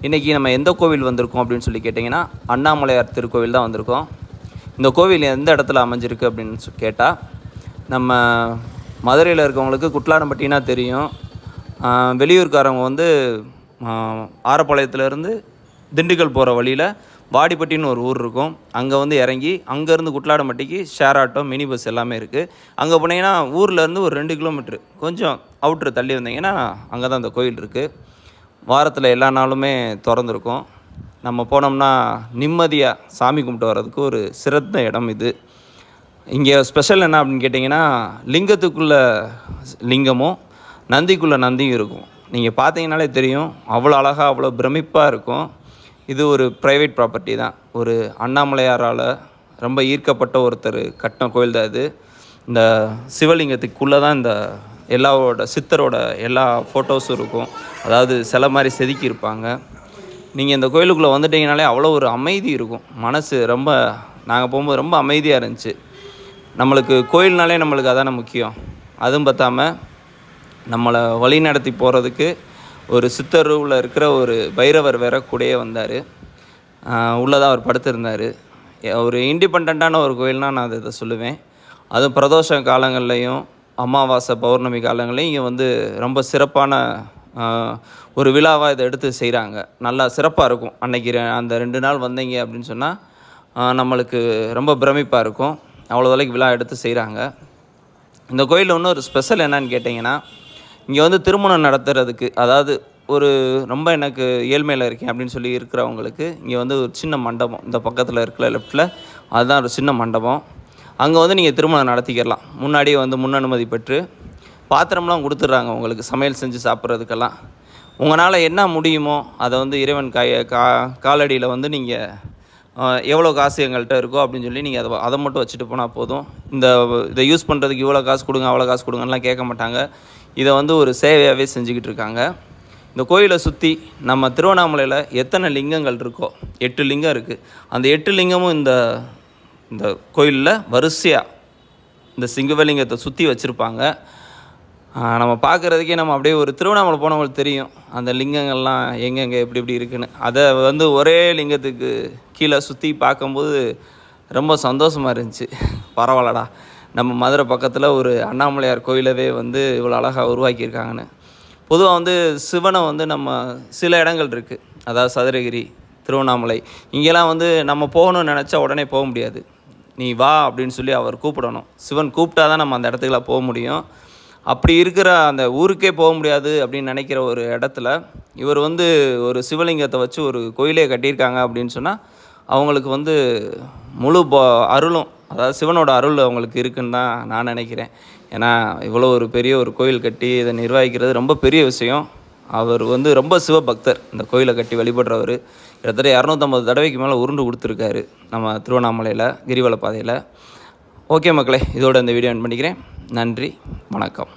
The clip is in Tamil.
இன்றைக்கி நம்ம எந்த கோவில் வந்திருக்கோம் அப்படின்னு சொல்லி கேட்டிங்கன்னா அண்ணாமலையார் திருக்கோவில் தான் வந்திருக்கோம். இந்த கோவில் எந்த இடத்துல அமைஞ்சிருக்கு அப்படின்னு கேட்டால், நம்ம மதுரையில் இருக்கவங்களுக்கு குட்லாடம்பட்டினா தெரியும். வெளியூர்காரவங்க வந்து ஆரப்பாளையத்துலேருந்து திண்டுக்கல் போகிற வழியில் வாடிப்பட்டின்னு ஒரு ஊர் இருக்கும். அங்கே வந்து இறங்கி அங்கேருந்து குட்லாடம்பட்டிக்கு ஷேர் ஆட்டோ, மினி பஸ் எல்லாமே இருக்குது. அங்கே போனீங்கன்னா ஊர்லேருந்து ஒரு 2 கிலோமீட்ரு கொஞ்சம் அவுட்ரு தள்ளி வந்தீங்கன்னா அங்கே தான் அந்த கோயில் இருக்குது. வாரத்தில் எல்லா நாளுமே திறந்துருக்கும். நம்ம போனோம்னா நிம்மதியாக சாமி கும்பிட்டு வர்றதுக்கு ஒரு சிறந்த இடம் இது. இங்கே ஸ்பெஷல் என்ன அப்படின்னு கேட்டிங்கன்னா, லிங்கத்துக்குள்ளே லிங்கமும் நந்திக்குள்ளே நந்தியும் இருக்கும். நீங்கள் பார்த்தீங்கனாலே தெரியும், அவ்வளோ அழகாக அவ்வளோ பிரமிப்பாக இருக்கும். இது ஒரு ப்ரைவேட் ப்ராப்பர்ட்டி தான். ஒரு அண்ணாமலையாரால் ரொம்ப ஈர்க்கப்பட்ட ஒருத்தர் கட்டின கோயில் தான் இது. இந்த சிவலிங்கத்துக்குள்ளே தான் இந்த சித்தரோட எல்லா ஃபோட்டோஸும் இருக்கும். அதாவது சிலை மாதிரி செதுக்கியிருப்பாங்க. நீங்கள் இந்த கோயிலுக்குள்ளே வந்துட்டிங்கனாலே அவ்வளோ ஒரு அமைதி இருக்கும். மனசு ரொம்ப நாங்கள் போகும்போது ரொம்ப அமைதியாக இருந்துச்சு. நம்மளுக்கு கோயில்னாலே நம்மளுக்கு அதான முக்கியம். அதுவும் பார்த்தாம நம்மளை வழி நடத்தி போகிறதுக்கு ஒரு சித்தருவில் இருக்கிற ஒரு பைரவர் வேற கூடயே வந்தார். உள்ளதான் அவர் படுத்திருந்தார். ஒரு இண்டிபெண்ட்டான ஒரு கோயில்னால் நான் இதை சொல்லுவேன். அதுவும் பிரதோஷ காலங்கள்லையும் அமாவாசை பௌர்ணமி காலங்களையும் இங்கே வந்து ரொம்ப சிறப்பான ஒரு விழாவாக இதை எடுத்து செய்கிறாங்க. நல்லா சிறப்பாக இருக்கும். அன்றைக்கி அந்த 2 நாள் வந்தீங்க அப்படின்னு சொன்னால் நம்மளுக்கு ரொம்ப பிரமிப்பாக இருக்கும். அவ்வளோ வேலைக்கு விழா எடுத்து செய்கிறாங்க. இந்த கோயிலில் இன்னொரு ஸ்பெஷல் என்னன்னு கேட்டிங்கன்னா, இங்கே வந்து திருமணம் நடத்துறதுக்கு, அதாவது ஒரு ரொம்ப எனக்கு ஏழ்மையில் இருக்கேன் அப்படின்னு சொல்லி இருக்கிறவங்களுக்கு இங்கே வந்து ஒரு சின்ன மண்டபம், இந்த பக்கத்தில் இருக்கிற லெஃப்ட்டில் அதுதான் ஒரு சின்ன மண்டபம். அங்கே வந்து நீங்கள் திருமணம் நடத்திக்கலாம். முன்னாடியே வந்து முன் அனுமதி பெற்று பாத்திரம்லாம் கொடுத்துட்றாங்க உங்களுக்கு, சமையல் செஞ்சு சாப்பிட்றதுக்கெல்லாம். உங்களால் என்ன முடியுமோ அதை வந்து இறைவன் காலடியில் வந்து நீங்கள் எவ்வளோ காசு எங்கள்கிட்ட இருக்கோ அப்படின்னு சொல்லி நீங்கள் அதை மட்டும் வச்சுட்டு போனால் போதும். இதை யூஸ் பண்ணுறதுக்கு இவ்வளோ காசு கொடுங்க அவ்வளோ காசு கொடுங்கலாம் கேட்க மாட்டாங்க. இதை வந்து ஒரு சேவையாகவே செஞ்சுக்கிட்டு இருக்காங்க. இந்த கோயிலை சுற்றி நம்ம திருவண்ணாமலையில் எத்தனை லிங்கங்கள் இருக்கோ, 8 லிங்கம் இருக்குது. அந்த 8 லிங்கமும் இந்த கோயிலில் வரிசையாக இந்த சிங்கவலிங்கத்தை சுற்றி வச்சுருப்பாங்க. நம்ம பார்க்குறதுக்கே நம்ம அப்படியே ஒரு திருவண்ணாமலை போனவங்களுக்கு தெரியும் அந்த லிங்கங்கள்லாம் எங்கெங்கே எப்படி எப்படி இருக்குன்னு. அதை வந்து ஒரே லிங்கத்துக்கு கீழே சுற்றி பார்க்கும்போது ரொம்ப சந்தோஷமாக இருந்துச்சு. பரவாயில்லடா, நம்ம மதுரை பக்கத்தில் ஒரு அண்ணாமலையார் கோயிலவே வந்து இவ்வளோ அழகாக உருவாக்கியிருக்காங்கன்னு. பொதுவாக வந்து சிவனை வந்து நம்ம சில இடங்கள் இருக்குது, அதாவது சதுரகிரி, திருவண்ணாமலை, இங்கெல்லாம் வந்து நம்ம போகணும்னு நினச்சா உடனே போக முடியாது. நீ வா அப்படின்னு சொல்லி அவர் கூப்பிடணும். சிவன் கூப்பிட்டா தான் நம்ம அந்த இடத்துக்குலாம் போக முடியும். அப்படி இருக்கிற அந்த ஊருக்கே போக முடியாது அப்படின்னு நினைக்கிற ஒரு இடத்துல இவர் வந்து ஒரு சிவலிங்கத்தை வச்சு ஒரு கோயிலே கட்டியிருக்காங்க அப்படின்னு சொன்னால் அவங்களுக்கு வந்து முழு அருளும், அதாவது சிவனோட அருள் அவங்களுக்கு இருக்குன்னு தான் நான் நினைக்கிறேன். ஏன்னா இவ்வளோ ஒரு பெரிய ஒரு கோயில் கட்டி இதை நிர்வகிக்கிறது ரொம்ப பெரிய விஷயம். அவர் வந்து ரொம்ப சிவபக்தர். இந்த கோயிலை கட்டி வழிபடுறவர் கிட்டத்தட்ட 250 தடவைக்கு மேலே உருண்டு கொடுத்துருக்காரு நம்ம திருவண்ணாமலையில் கிரிவல பாதையில். ஓகே மக்களே, இதோட இந்த வீடியோ எண்ட் பண்ணிக்கிறேன். நன்றி, வணக்கம்.